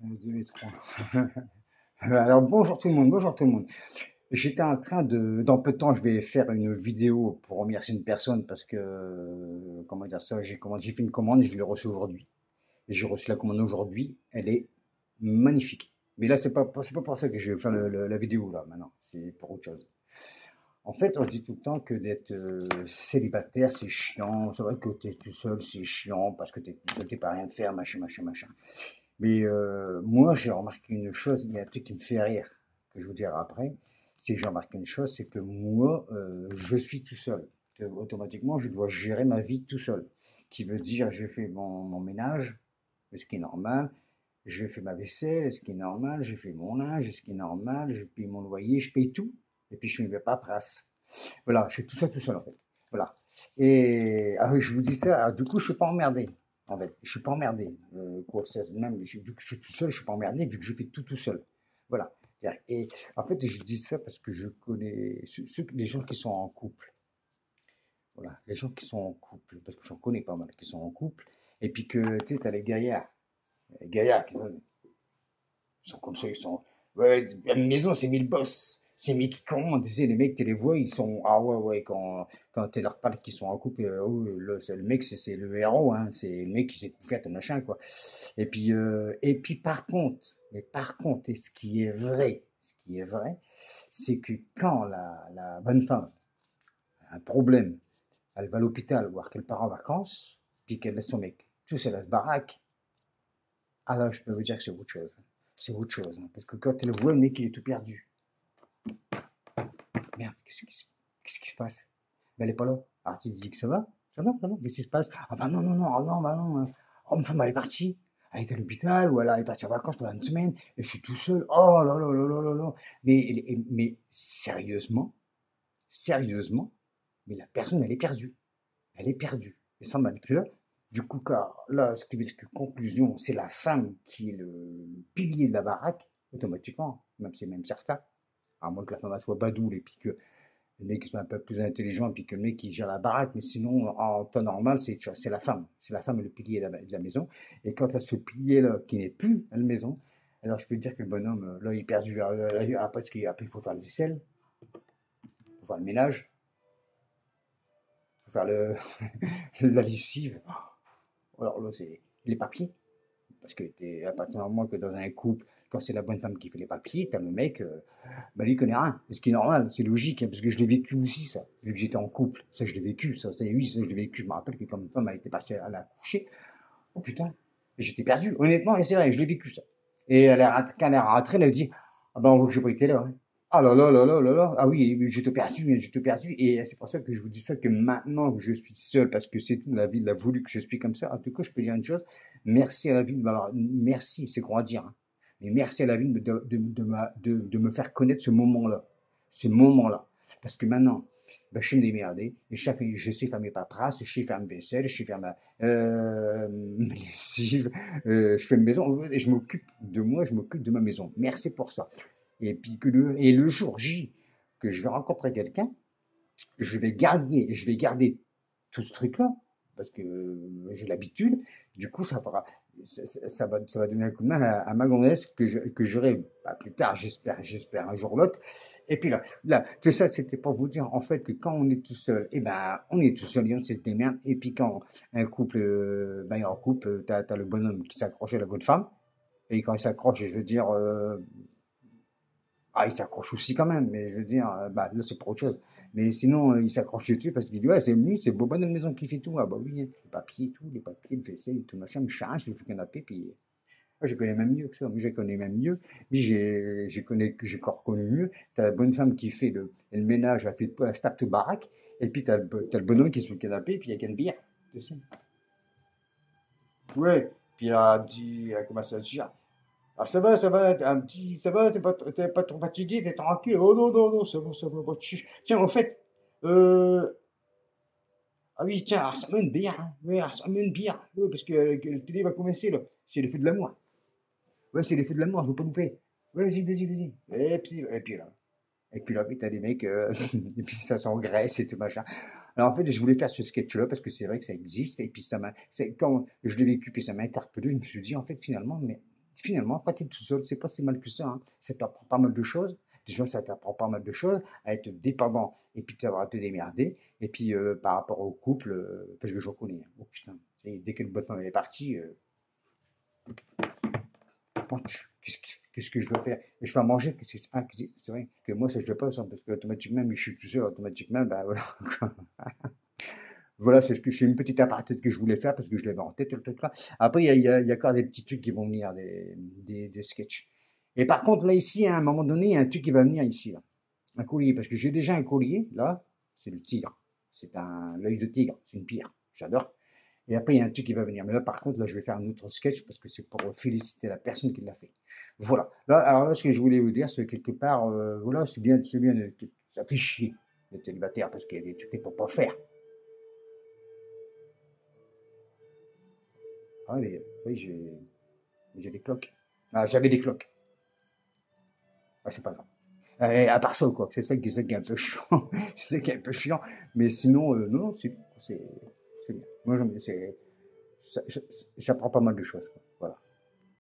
1, 2 et 3. Alors bonjour tout le monde, bonjour tout le monde. J'étais en train dans peu de temps, je vais faire une vidéo pour remercier une personne parce que, comment dire ça, j'ai fait une commande et je l'ai reçue aujourd'hui. Et j'ai reçu la commande aujourd'hui, elle est magnifique. Mais là, c'est pas pour ça que je vais faire la vidéo là maintenant, c'est pour autre chose. En fait, on se dit tout le temps que d'être célibataire, c'est chiant. C'est vrai que t'es tout seul, c'est chiant parce que t'es tout seul, t'es pas à rien faire, machin, machin, machin. Mais moi, j'ai remarqué une chose, il y a un truc qui me fait rire, que je vous dirai après, c'est que j'ai remarqué une chose, c'est que moi, je suis tout seul. Que, automatiquement, je dois gérer ma vie tout seul. Qui veut dire, je fais mon ménage, ce qui est normal, je fais ma vaisselle, ce qui est normal, je fais mon linge, ce qui est normal, je paye mon loyer, je paye tout. Et puis, je ne vais pas paperasse. Voilà, je suis tout seul en fait. Voilà. Et oui, je vous dis ça, du coup, je suis pas emmerdé. En fait, je suis pas emmerdé. Quoi que ça, même vu que je suis tout seul, je suis pas emmerdé vu que je fais tout seul. Voilà. Et en fait, je dis ça parce que je connais les gens qui sont en couple. Voilà, les gens qui sont en couple, parce que j'en connais pas mal qui sont en couple. Et puis que tu sais, t'as les gaillards ils sont comme ça, ils sont. Ouais, à la maison, c'est mille boss. C'est mille qui commandent. Tu sais, les mecs, tu les vois, ils sont. Ah ouais, ouais, quand tu leur parles qu'ils sont en couple, oh, le mec, c'est le héros, hein. C'est le mec qui sait tout faire, ton machin, quoi. Et puis par contre, et ce qui est vrai, c'est que quand la bonne femme a un problème, elle va à l'hôpital, voire qu'elle part en vacances, puis qu'elle laisse son mec tout seul à se baraque, alors je peux vous dire que c'est autre chose. C'est autre chose, hein. Parce que quand elle voit le mec, il est tout perdu. Merde, qu'est-ce qui se passe? Ben, elle est pas là. Alors tu te dis que ça va, qu'est-ce qui se passe? Ah bah non, non, non, ah non, bah non. Oh, ma femme, elle est partie. Elle est à l'hôpital, ou elle est partie en vacances pendant une semaine, et je suis tout seul. Oh là là là là là là. Mais sérieusement, sérieusement, mais la personne, elle est perdue. Elle est perdue. Et ça m'a plus là. Du coup, car là, ce qui veut dire que conclusion, c'est la femme qui est le pilier de la baraque, automatiquement, même si c'est même certain. À moins que la femme elle soit badoule et puis que le mec soit un peu plus intelligent et puis que le mec qui gère la baraque. Mais sinon, en temps normal, c'est la femme. C'est la femme et le pilier de la maison. Et quand à ce pilier-là qui n'est plus à la maison, alors je peux dire que le bonhomme, là, il est perdu. Parce qu'après, il faut faire le vaisselle, il faut faire le ménage, il faut faire la lessive. Alors là, c'est les papiers. Parce que à partir du moment que dans un couple, quand c'est la bonne femme qui fait les papiers, t'as le mec, bah lui, il connaît rien. Ce qui est normal, c'est logique, hein, parce que je l'ai vécu aussi, ça. Vu que j'étais en couple, ça, je l'ai vécu, ça, oui, ça, je l'ai vécu. Je me rappelle que quand ma femme elle était partie à la coucher, oh putain, et j'étais perdu, honnêtement, et c'est vrai, je l'ai vécu, ça. Et quand elle est rentrée, elle a dit, ah ben, on voit que j'ai pas été là, hein. Ah là là là là là là, ah oui, j'étais perdu, j'étais perdu. Et c'est pour ça que je vous dis ça, que maintenant que je suis seul, parce que c'est tout, la vie l'a voulu que je suis comme ça. En tout cas, je peux dire une chose, merci à la vie de m'avoir, merci, c'est grand à dire, hein. Mais merci à la vie de me faire connaître ce moment-là. Ce moment-là. Parce que maintenant, ben, je sais me démerder, et je sais faire mes paperasses, je sais faire mes vaisselle, je sais faire mes lessives, je fais une maison, et je m'occupe de moi, je m'occupe de ma maison. Merci pour ça. Et puis le jour J que je vais rencontrer quelqu'un, je vais garder tout ce truc-là, parce que j'ai l'habitude. Du coup, ça va donner un coup de main à ma gonzesse que j'aurai bah, plus tard, j'espère un jour ou l'autre. Et puis là, tout ça, c'était pour vous dire en fait que quand on est tout seul, eh ben, on est tout seul et on se démerde. Et puis quand un couple, ben, est en couple, t'as le bonhomme qui s'accroche à la bonne femme. Et quand il s'accroche, je veux dire, ah, il s'accroche aussi quand même, mais je veux dire, bah, là, c'est pour autre chose. Mais sinon, il s'accroche dessus parce qu'il dit, ouais, c'est lui, c'est Boban de la maison qui fait tout. Ah, bah oui, hein, les papiers, tout, les papiers, le vaisselle, et tout machin, mais je fais rien, je fais le canapé, puis moi, je connais même mieux que ça. Moi, je connais même mieux. Mais j'ai encore connu mieux. T'as la bonne femme qui fait le ménage, elle se tape tout baraque, et puis t'as le bonhomme qui se fait le canapé, et puis il y a qu'une bière. C'est ça. Ouais, puis elle dit, elle commence à dire, ah, ça va, un petit, ça va, t'es pas trop fatigué, t'es tranquille. Oh non, non, non, ça va. Bon, tiens, en fait, euh, ah oui, tiens, ressors-moi une bière, hein. Oui, ressors-moi une bière. Oui, parce que le télé va commencer, là. C'est les feux de l'amour. Ouais, c'est les feux de l'amour, je veux pas louper. Ouais, vas-y, vas-y, vas-y. Et puis là, t'as des mecs, et puis ça s'engraisse et tout machin. Alors en fait, je voulais faire ce sketch-là parce que c'est vrai que ça existe, et puis quand je l'ai vécu, puis ça m'a interpellé, je me suis dit, en fait, finalement, mais Finalement, quand tu es tout seul, c'est pas si mal que ça, hein. Ça t'apprend pas mal de choses. Déjà, ça t'apprend pas mal de choses à être dépendant et puis à te démerder. Et puis, par rapport au couple, parce que je connais, hein. Oh putain, dès que le bottin est parti, qu'est-ce que je veux faire? Et je fais à manger, c'est vrai que moi, ça, je ne le pas, ça, parce qu'automatiquement, mais je suis tout seul, automatiquement, bah voilà. Voilà, c'est ce que c'est une petite aparté que je voulais faire parce que je l'avais en tête, le truc là. Après, il y a encore des petits trucs qui vont venir, des sketchs. Et par contre, là, ici, à un moment donné, il y a un truc qui va venir ici, là. Un collier, parce que j'ai déjà un collier, là, c'est le tigre. C'est l'œil de tigre, c'est une pierre. J'adore. Et après, il y a un truc qui va venir. Mais là, par contre, là, je vais faire un autre sketch parce que c'est pour féliciter la personne qui l'a fait. Voilà. Là, alors là, ce que je voulais vous dire, c'est que quelque part, voilà, c'est bien, ça fait chier d'être célibataire parce qu'il y a des trucs qu'on ne peut pas faire. Ah oui, oui, j'ai des cloques. Ah, j'avais des cloques. Ah, c'est pas grave. À part ça, quoi. C'est ça qui est un peu chiant. C'est ça qui est un peu chiant. Mais sinon, non, c'est bien. Moi, j'apprends pas mal de choses, quoi. Voilà.